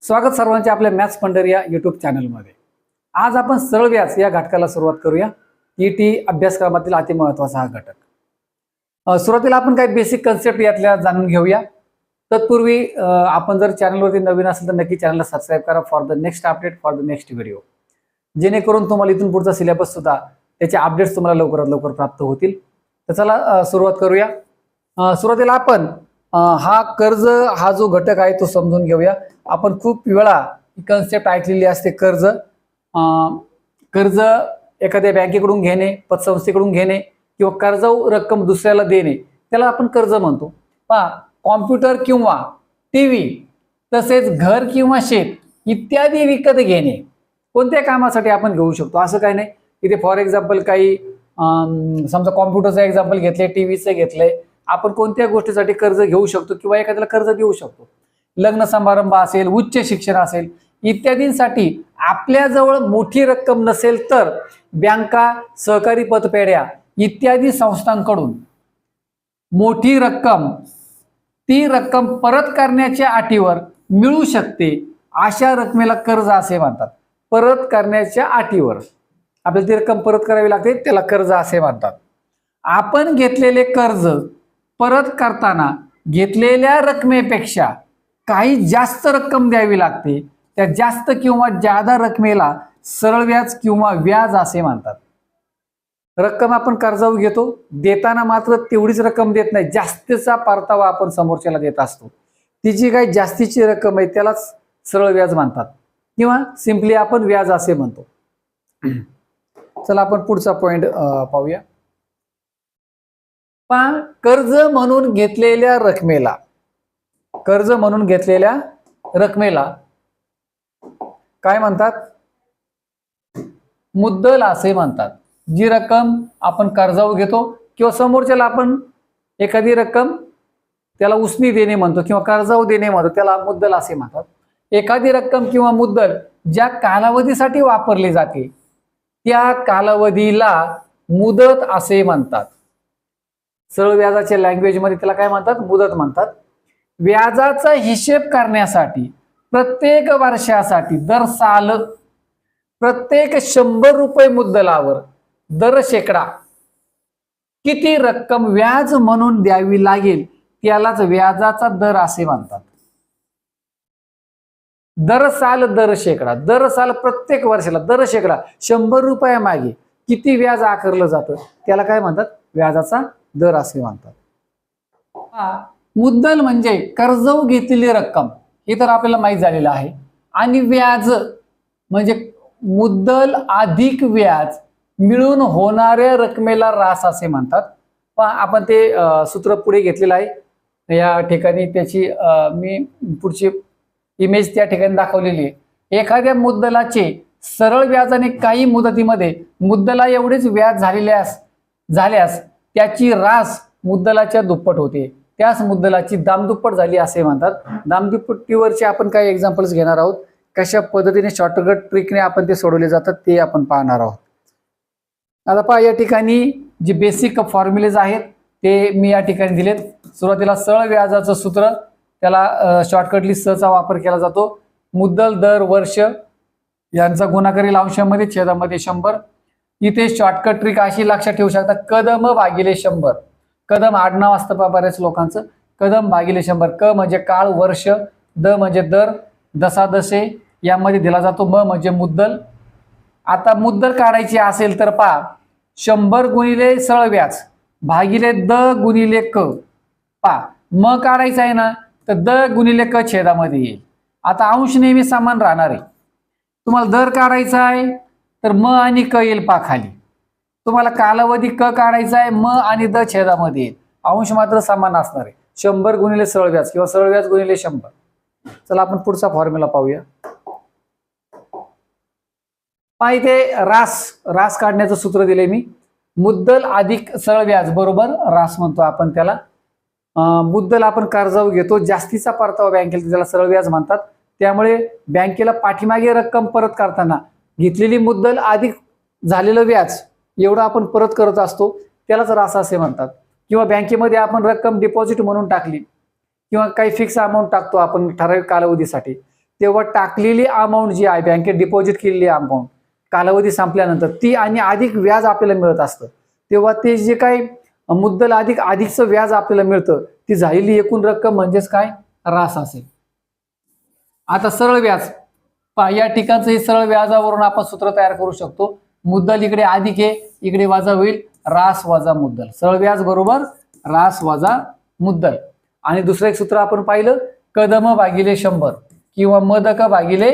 स्वागत सर्वांचे आपल्या मॅथ्स पंढरी या यूट्यूब चॅनलमध्ये। आज आपण सरळ व्याज या घटकाला सुरुवात करूया। ईटी अभ्यासक्रमातील अति महत्त्वाचा हा घटक। सुरुवातीला आपण काही बेसिक कन्सेप्ट यातल्या जाणून घेऊया। तत्पूर्वी आपण जर चॅनलवरती नवीन असेल तर नक्की चॅनलला सबस्क्राइब करा for the next update for the next video, जेणेकरून तुम्हाला इथून पुढचा सिलेबस सुद्धा त्याचे अपडेट्स तुम्हाला लवकरात लवकर प्राप्त होतील। तर चला सुरुवात करूया। सुरुवातीला आपण हा कर्ज हा जो घटक आहे तो समजून घेऊया। आपण खूप वेळा ही कन्सेप्ट ऐकलेली असते। कर्ज एखाद्या बँकेकडून घेणे, पतसंस्थेकडून घेणे किंवा कर्जाऊ रक्कम दुसऱ्याला देणे, त्याला आपण कर्ज म्हणतो। पहा, कॉम्प्युटर किंवा टीव्ही तसेच घर किंवा शेत इत्यादी विकत घेणे कोणत्या कामासाठी आपण घेऊ शकतो असं काही नाही। इथे फॉर एक्झाम्पल काही समजा कॉम्प्युटरचं एक्झाम्पल घेतले, टीव्हीचं घेतलंय, आपण कोणत्या गोष्टीसाठी कर्ज घेऊ शकतो किंवा एखाद्याला कर्ज देऊ शकतो। लग्न समारंभ असेल, उच्च शिक्षण असेल इत्यादींसाठी आपल्याजवळ मोठी रक्कम नसेल तर बँका, सहकारी पतपेढ्या इत्यादी संस्थांकडून मोठी रक्कम ती रक्कम परत करण्याच्या अटीवर मिळू शकते, अशा रकमेला कर्ज असे म्हणतात। परत करण्याच्या अटीवर आपल्याला ती रक्कम परत करावी लागते, त्याला कर्ज असे म्हणतात। आपण घेतलेले कर्ज परत करताना घेतलेल्या रकमेपेक्षा काही जास्त रक्कम द्यावी लागते। त्या जास्त किंवा जादा रकमेला सरळ व्याज किंवा व्याज असे म्हणतात। रक्कम आपण कर्जावर घेतो, देताना मात्र तेवढीच रक्कम देत नाही, जास्तीचा परतावा आपण समोरच्याला देत असतो। ती जी काही जास्तीची रक्कम आहे त्यालाच सरळ व्याज म्हणतात किंवा सिंपली आपण व्याज असे म्हणतो। चला आपण पुढचा पॉइंट पाहूया। कर्ज म्हणून घेतलेल्या रकमेला काय म्हणतात? मुद्दल असे म्हणतात। जी रक्कम आपण कर्जावर घेतो किंवा समोरच्याला आपण एखादी रक्कम त्याला उसनी देणे म्हणतो किंवा कर्जावर देणे म्हणतो, त्याला मुद्दल असे म्हणतात। एखादी रक्कम किंवा मुद्दल ज्या कालावधीसाठी वापरली जाते त्या कालावधीला मुदत असे म्हणतात। सरळ व्याजाच्या लँग्वेजमध्ये त्याला काय म्हणतात? मुदत म्हणतात। व्याजाचा हिशेब करण्यासाठी प्रत्येक वर्षासाठी दर साल प्रत्येक 100 रुपये मुद्दलावर दर शेकडा किती रक्कम व्याज म्हणून द्यावी लागेल त्यालाच व्याजाचा दर असे म्हणतात। दर साल दर शेकडा, दर साल प्रत्येक वर्षाला दर शेकडा 100 रुपयामागे किती व्याज आकारलं जातं त्याला काय म्हणतात? व्याजाचा दर असे म्हणतात। मुद्दल म्हणजे कर्जावर घेतलेली रक्कम, हे तर आपल्याला माहित झालेलं आहे। आणि व्याज म्हणजे मुद्दल अधिक व्याज मिळून होणाऱ्या रकमेला रास असे म्हणतात। आपण ते सूत्र पुढे घेतलेलं आहे। या ठिकाणी त्याची मी पुढची इमेज त्या ठिकाणी दाखवलेली आहे। एखाद्या मुद्दलाचे सरळ व्याजाने काही मुदतीमध्ये मुद्दला एवढेच व्याज झाल्यास त्याची रास मुद्दलाच्या दुप्पट होते, त्यास मुद्दलाची दामदुप्पट झाली असे म्हणतात। दामदुप्पटीवरचे आपण काही एक्झाम्पल्स घेणार आहोत, कशा पद्धतीने शॉर्टकट ट्रिकने आपण ते सोडवले जातात ते आपण पाहणार आहोत। आता पहा, या ठिकाणी जे बेसिक फॉर्म्युलेज आहेत ते मी या ठिकाणी दिलेत। सुरुवातीला सरळ व्याजाचं सूत्र, त्याला शॉर्टकटली चा वापर केला जातो। मुद्दल दर वर्ष यांचा गुणाकारील अंशामध्ये छेदामध्ये 100। इथे शॉर्टकट ट्रिक अशी लक्षात ठेवू शकता, कदम भागिले 100। कदम आडनाव असतं पहा बऱ्याच लोकांचं, कदम भागिले 100। क म्हणजे काळ, वर्ष, द म्हणजे दर, दसादसे यामध्ये दिला जातो, म म्हणजे मुद्दल। आता मुद्दल काढायची असेल तर पहा, 100 गुणिले सरळ व्याज भागिले द गुणिले क। पहा, म काढायचा आहे ना तर द गुणिले क छेदामध्ये येईल। आता अंश नेहमी समान राहणार आहे। तुम्हाला दर काढायचा आहे तर म आणि क येईल पहा खाली। तुम्हाला कालावधी क काढायचा आहे, म आणि द छेदामध्ये येईल, अंश मात्र समान असणार आहे। 100 गुणिले सरळ व्याज किंवा सरळ व्याज गुणिले 100। चला आपण पुढचा फॉर्म्युला पाहूया। पहा, इथे रास काढण्याचं सूत्र दिले मी। मुद्दल अधिक सरळ व्याज बरोबर रास म्हणतो आपण त्याला। मुद्दल आपण कर्जावर घेतो, जास्तीचा परतावा बँकेला त्याला सरळ व्याज म्हणतात। त्यामुळे बँकेला पाठीमागे रक्कम परत करताना घेतलेली मुद्दल अधिक झालेलं व्याज एवढं आपण परत करत असतो, त्यालाच रास असे म्हणतात। किंवा बँकेमध्ये आपण रक्कम डिपॉझिट म्हणून टाकली किंवा काही फिक्स अमाऊंट टाकतो आपण ठराविक कालावधीसाठी, तेव्हा टाकलेली अमाऊंट जी आहे, बँकेत डिपॉझिट केलेली अमाऊंट कालावधी संपल्यानंतर ती आणि अधिक व्याज आपल्याला मिळत असतं, तेव्हा ते जे काही मुद्दल अधिकचं व्याज आपल्याला मिळतं, ती झालेली एकूण रक्कम म्हणजेच काय, रास असेल. आता सरळ व्याज या ठिकाणचं हे सरळ व्याजावरून आपण सूत्र तयार करू शकतो. मुद्दल इकडे अधिक आहे, इकडे वजा होईल रास वजा मुद्दल. सरळ व्याज बरोबर रास वजा मुद्दल. आणि दुसरं एक सूत्र आपण पाहिलं, कदम भागिले 100 किंवा मदक भागिले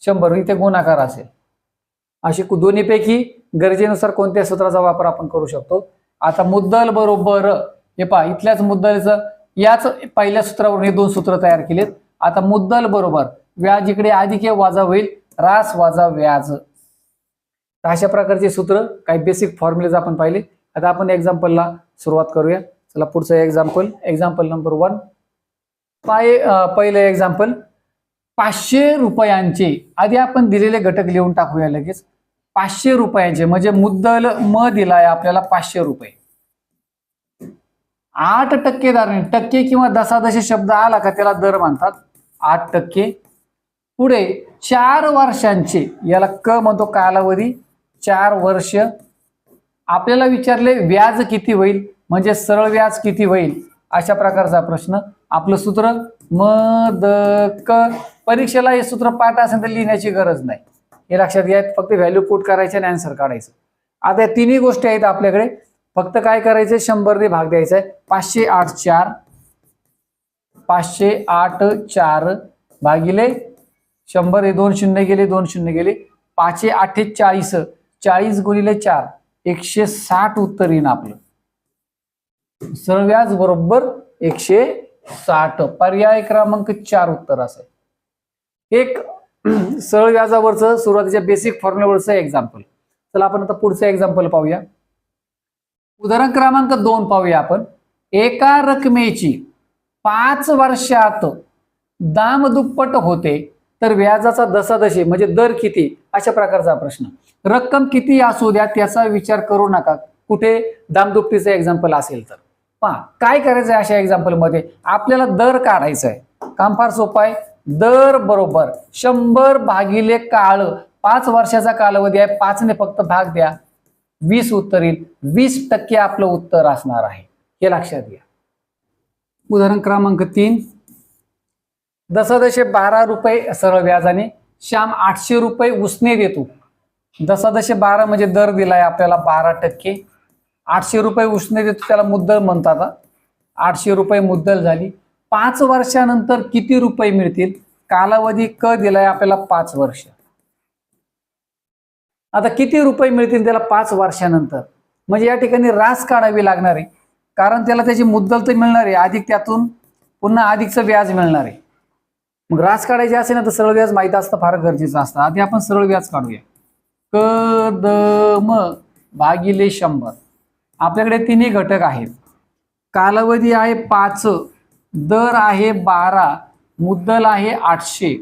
100, इथे गुणाकार असेल. अशी दोन्हीपैकी गरजेनुसार कोणत्या सूत्राचा वापर आपण करू शकतो. आता मुद्दल बरोबर हे पहा, इथल्याच मुद्दलचं याच पहिल्या सूत्रावरून हे दोन सूत्र तयार केलेत. आता मुद्दल बरोबर व्याज इकडे अधिक वजा होईल रास वजा व्याज. अशा प्रकारचे सूत्र काही बेसिक फॉर्म्युलेज आपण पाहिले. आता आपण एक्झाम्पलला सुरुवात करूया. चला पुढचं एक्झाम्पल नंबर 1. पहिलं एक्झाम्पल, 500 रुपयांचे, आधी आपण दिलेले घटक लिहून टाकूया लगेच. 500 रुपयांचे म्हणजे मुद्दल म दिलाय आपल्याला 500 रुपये. 8% दराने, टक्के किंवा दशादशी शब्द आला का त्याला दर म्हणतात. 8%. पुढे 4 वर्षांचे, याला क म्हणतो कालावधी, 4 वर्ष. आपल्याला विचारले व्याज किती होईल, म्हणजे सरळ व्याज किती होईल, अशा प्रकारचा प्रश्न. आपलं सूत्र मदक. परीक्षेला हे सूत्र पाठ असेल तर लिहिण्याची गरज नाही, हे लक्षात घ्या. फक्त व्हॅल्यू पुट करायचे आणि आन्सर काढायचं. आता या तिन्ही गोष्टी आहेत आपल्याकडे, फक्त काय करायचं, 100 ने भाग द्यायचा आहे. 508 4, 508 4 भागिले 100, हे 2 शून्य गेले, 2 शून्य गेले. 5 8 40, 40 गुणिले 4 160 उत्तर येईन आपलं. सरळ व्याज बरोबर 160. पर्याय क्रमांक 4 उत्तर असेल. एक सरळ व्याजावरचं सुरुवातीच्या बेसिक फॉर्म्युलावरचं एक्झाम्पल. चला आपण आता पुढचं एक्झाम्पल पाहूया. उदाहरण क्रमांक 2 पाहूया आपण. एका रकमेची 5 वर्षात दामदुप्पट होते तर व्याजाचा दशादशी म्हणजे दर किती, अशा प्रकारचा प्रश्न. रक्कम किती असू द्या त्याचा विचार करू नका, कुठे दामदुपटीचं एक्झाम्पल असेल तर. पहा काय करायचं आहे, अशा एक्झाम्पल मध्ये आपल्याला दर काढायचा आहे. काम फार सोपं आहे. दर बरोबर 100 भागिले काळ, 5 वर्षाचा कालावधी आहे, 5 ने फक्त भाग द्या, 20 उत्तर येईल. 20% आपलं उत्तर असणार आहे, हे लक्षात घ्या. उदाहरण क्रमांक 3. दशादशे 12 रुपये सरळ व्याजाने श्याम 800 रुपये उसने देतो. दशादशे 12 म्हणजे दर दिलाय आपल्याला 12%. 800 रुपये उसने देतो, त्याला मुद्दल म्हणतात. 800 रुपये मुद्दल झाली. 5 वर्षानंतर किती रुपये मिळतील, कालावधी क दिलाय आपल्याला 5 वर्ष. आता किती रुपये मिळतील त्याला 5 वर्षानंतर, म्हणजे या ठिकाणी रास काढावी लागणार आहे, कारण त्याला त्याची मुद्दल तर मिळणार आहे, अधिक त्यातून पुन्हा अधिकचं व्याज मिळणार आहे. मग रास काढायचे असेल ना तर सरळ व्याज माहित असतं, फार गरजेचं असतं. आधी आपण सरळ व्याज काढूया. कदम भागिले 100. आपल्याकडे तिन्ही घटक आहेत. कालावधी आहे 5, दर आहे 12, मुद्दल आहे 800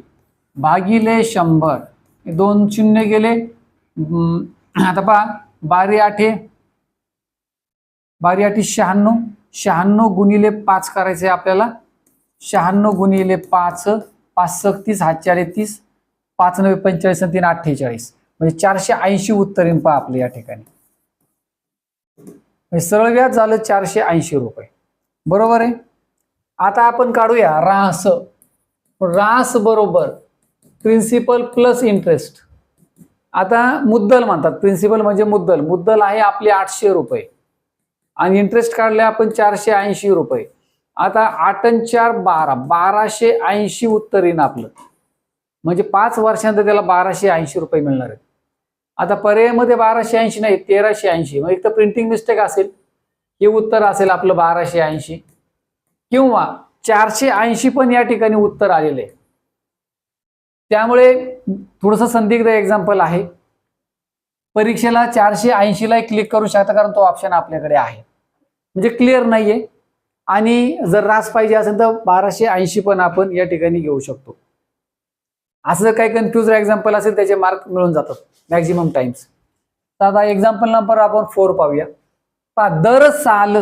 भागिले 100. 2 शून्य गेले. आता पहा 12 8 96. 96 गुणिले 5 करायचे आपल्याला. 96 गुणिले 5, 5 36 हात 34, 5 9 45 3 48, म्हणजे 480 उत्तर येईल पहा आपले या ठिकाणी. सरळ व्याज झालं 480 रुपये, बरोबर आहे. आता आपण काढूया रास. रास बरोबर प्रिन्सिपल प्लस इंटरेस्ट. आता मुद्दल म्हणतात, प्रिन्सिपल म्हणजे मुद्दल. मुद्दल आहे आपले 800 रुपये आणि इंटरेस्ट काढले आपण 480 रुपये. आता 8 आणि 4 12, 1280 उत्तर येईन आपलं, म्हणजे 5 वर्षांनंतर त्याला 1280 रुपये मिळणार आहेत. आता पर्यायामध्ये 1280 नाही, 1380. मग एक तर प्रिंटिंग मिस्टेक असेल, हे उत्तर असेल आपलं 1280, किंवा 480 पण या ठिकाणी उत्तर आलेले. त्यामुळे थोडंसं संदिग्ध एक्झाम्पल आहे. परीक्षेला 480 ला क्लिक करू शकता, कारण तो ऑप्शन आपल्याकडे आहे, म्हणजे क्लिअर नाहीये. आणि जर रास पाहिजे असेल तर 1280 पण आपण या ठिकाणी घेऊ शकतो. असं जर काही कन्फ्युज एक्झाम्पल असेल त्याचे मार्क मिळून जातात मॅक्झिमम टाइम्स. तर आता एक्झाम्पल नंबर आपण 4 पाहूया. दर साल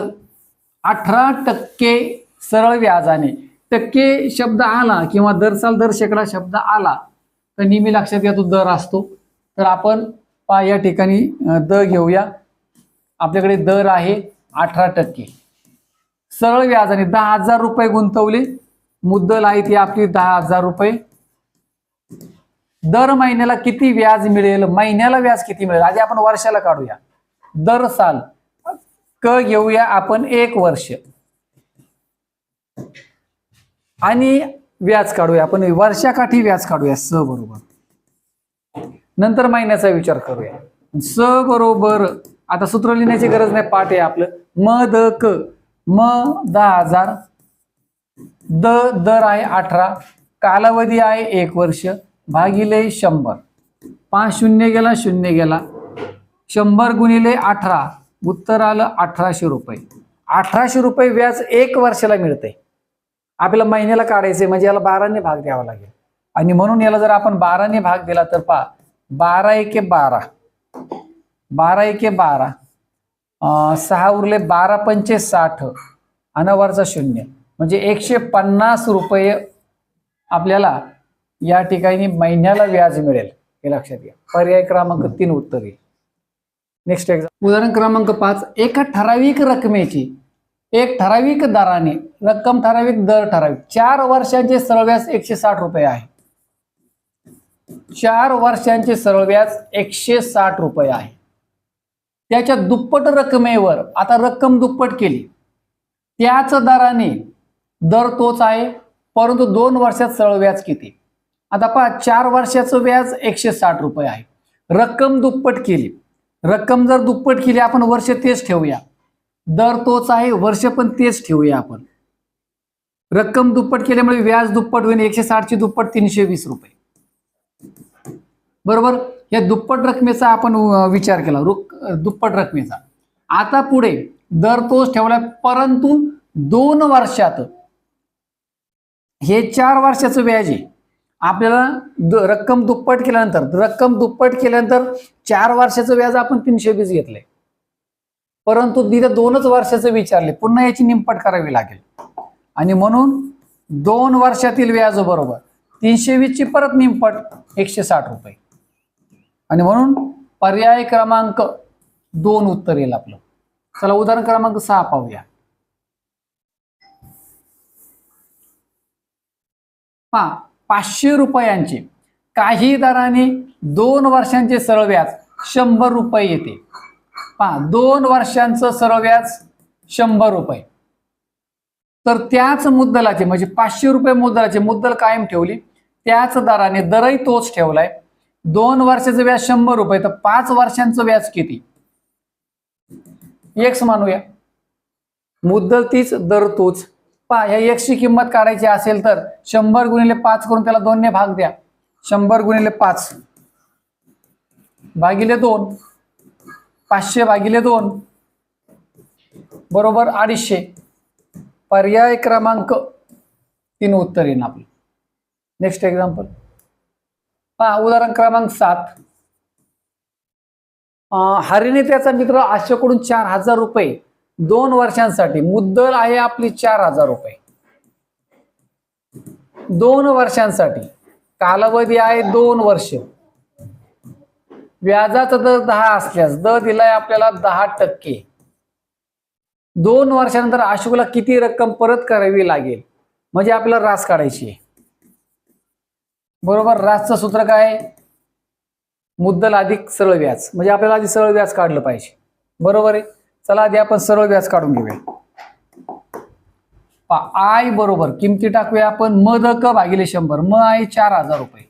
18% सरळ व्याजाने टक्के शब्द आला किंवा दर साल दर शेकडा शब्द आला तर नेहमी लक्षात घ्या तो दर असतो. तर आपण या ठिकाणी द घेऊया. आपल्याकडे दर आहे 18%. सरळ व्याजाने 10,000 रुपये गुंतवले, मुद्दल आहे ती आपली 10,000 रुपये. दर महिन्याला किती व्याज मिळेल, महिन्याला व्याज किती मिळेल, आधी आपण वर्षाला काढूया. दर साल क घेऊया आपण 1 वर्ष आणि व्याज काढूया आपण वर्षाकाठी व्याज काढूया स बरोबर. नंतर महिन्याचा विचार करूया. स बरोबर आता सूत्र लिहिण्याची गरज नाही, पाठ आहे आपलं. म द क, म 10,000, दर आहे 18, कालावधी आहे 1 वर्ष भागिले 100. 5 शून्य गेला, शून्य गेला, 100 गुणिले 18, उत्तर आलं 1800 रुपये. 1800 रुपये व्याज 1 वर्षाला मिळते. आपल्याला महिन्याला काढायचे म्हणजे याला 12ने भाग द्यावा लागेल आणि म्हणून याला जर आपण 12ने भाग दिला तर पहा 12 एके 12, 12 एके 12, 6 उरले 12 पंचे 60 आणि वरचा शून्य म्हणजे 150 रुपये आपल्याला या ठिकाणी महिन्याला व्याज मिळेल, हे लक्षात घ्या. पर्याय क्रमांक 3 उत्तर येईल. नेक्स्ट एक्झाम्पल, उदाहरण क्रमांक 5. एका ठराविक रकमेची एक ठराविक दराने रक्कम ठराविक दर ठराविक 4 वर्षांचे सरळ व्याज 160 रुपये आहे. 4 वर्षांचे सरळ व्याज 160 रुपये आहे. त्याच्या दुप्पट रकमेवर आता रक्कम दुप्पट केली, त्याच दराने दर तोच आहे परंतु 2 वर्षात सरळ व्याज किती. आता पहा 4 वर्षाचं व्याज 160 रुपये आहे, रक्कम दुप्पट केली. रक्कम जर दुप्पट केली आपण वर्ष तेच ठेवूया, दर तोच आहे वर्ष पण तेच ठेवूया आपण. रक्कम दुप्पट केल्यामुळे व्याज दुप्पट होईल, 160 ची दुप्पट 320 रुपये बरोबर. या दुप्पट रकमेचा आपण विचार केला, दुप्पट रकमेचा. आता पुढे दर तोच ठेवला परंतु 2 वर्षात हे 4 वर्षाचं व्याज आहे. आपल्याला रक्कम दुप्पट केल्यानंतर 4 वर्षाचं व्याज आपण 320 घेतलंय परंतु तिथे 2च वर्षाचं विचारले, पुन्हा याची निमपट करावी लागेल आणि म्हणून 2 वर्षातील व्याज बरोबर 320 ची परत निमपट 160 रुपये आणि म्हणून पर्याय क्रमांक 2 उत्तर येईल आपलं. चला उदाहरण क्रमांक 6 पाहूया. 500 रुपयांचे काही दराने 2 वर्षांचे सरळ व्याज 100 रुपये येते. 2 वर्षांचं सरळ व्याज 100 रुपये. तर त्याच मुद्दलाचे म्हणजे 500 रुपये मुद्दलाचे मुद्दल कायम ठेवली, त्याच दराने दरही तोच ठेवलाय. 2 वर्षाचं व्याज 100 रुपये तर 5 वर्षांचं व्याज किती एक्स मानूया. मुद्दल तीच दर तोच. ह्या एक्स ची किंमत काढायची असेल तर 100 गुणिले 5 करून त्याला 2 ने भाग द्या. 100 गुणिले 5 भागिले 2, 500 भागिले 2 बरोबर 250. पर्याय क्रमांक 3 उत्तर येईल आपलं. नेक्स्ट एक्झाम्पल उदाहरण क्रमांक 7. हरीने त्याचा मित्र आशेकडून 4,000 रुपये 2 वर्षांसाठी, मुद्दल आहे आपली 4,000 रुपये 2 वर्षांसाठी, कालावधी आहे 2 वर्ष, व्याजाचा दर 10 असल्यास दर दिलाय आपल्याला 10%. 2 वर्षानंतर अशोकला किती रक्कम परत करावी लागेल म्हणजे आपल्याला रास काढायची आहे बरोबर. रासचं सूत्र काय आहे, मुद्दल अधिक सरळ व्याज, म्हणजे आपल्याला आधी सरळ व्याज काढलं पाहिजे बरोबर आहे. चला आधी आपण सरळ व्याज काढून घेऊया. आय बरोबर किमती टाकूया आपण म द क भागिले 100. म आहे 4,000 रुपये.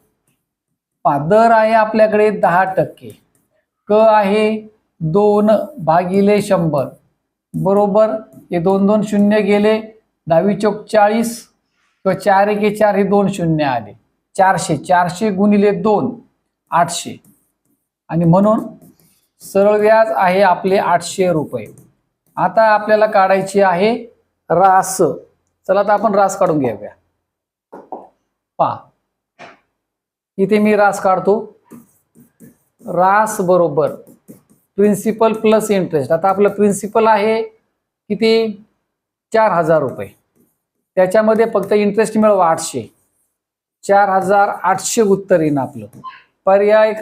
दर आहे आपल्याकडे 10%, क आहे 2 भागिले 100 बरोबर. हे 2 2 शून्य गेले, 10 चौक 40 किंवा 4 एके 4 हे 2 शून्य आले, 400. 400 गुणिले 2 800 आणि म्हणून सरळ व्याज आहे आपले 800 रुपये. आता आपल्याला काढायची आहे रास. चला आता आपण रास काढून घेऊया. इथे मी रास काढतो. रास बरोबर प्रिन्सिपल प्लस इंटरेस्ट. आता आपलं प्रिन्सिपल आहे किती 4,000 रुपये त्याच्यामध्ये फक्त इंटरेस्ट मिळवा 800, 4800 उत्तर येईन आपलं. पर्याय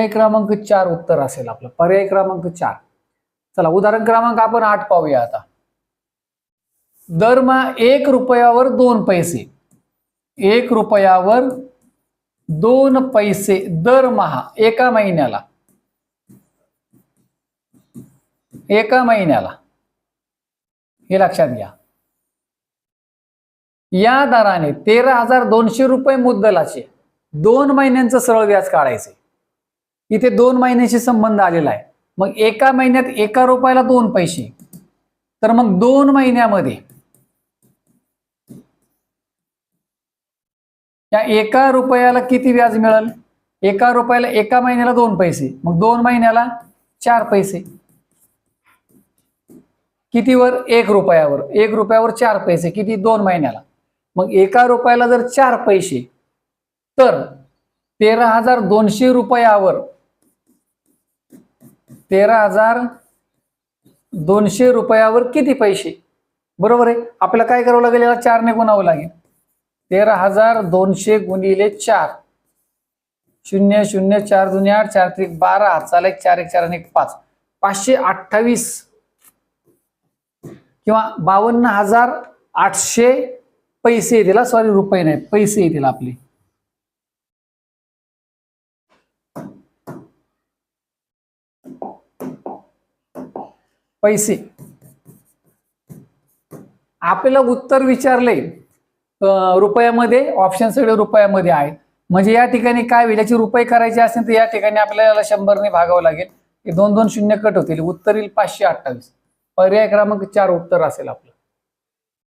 क्रमांक 4 उत्तर असेल आपलं. पर्याय क्रमांक 4. चला उदाहरण क्रमांक आपण 8 पाहूया आता. दरमहा 1 रुपयावर 2 पैसे. 1 रुपयावर 2 पैसे दरमहा एका महिन्याला. हे लक्षात घ्या. या दराने 13,200 रुपये मुद्दलाचे 2 महिन्यांचं सरळ व्याज काढायचे. इथे 2 महिन्याशी संबंध आलेला आहे. मग एका महिन्यात 1 रुपयाला 2 पैसे, तर मग 2 महिन्यामध्ये या 1 रुपयाला किती व्याज मिळेल? 1 रुपयाला एका महिन्याला 2 पैसे, मग 2 महिन्याला 4 पैसे. कितीवर? 1 रुपयावर. 1 रुपयावर 4 पैसे किती? 2 महिन्याला. मग 1 रुपयाला जर 4 पैसे, तर 13,200 रुपयावर 13,200 रुपयावर किती पैसे? बरोबर आहे. आपल्याला काय करावं लागेल? याला 4 ने गुणावं लागेल. 13,200 गुणिले 4, 0 0 4 2 8 4 3 12, हातचाला 1 4 1 4 आणि 1 5, 528 किंवा 52,800 पैसे येतील. सॉरी, रुपये नाही, पैसे येतील आपले. पैसे आपल्याला उत्तर विचारले रुपयामध्ये, ऑप्शन सगळे रुपयामध्ये आहेत. म्हणजे या ठिकाणी काय होईल? याची रुपये करायचे असेल तर या ठिकाणी आपल्याला 100 ने भागावं लागेल. 2 2 शून्य कट होतील. उत्तर येईल 528. पर्याय क्रमांक 4 उत्तर असेल आपलं.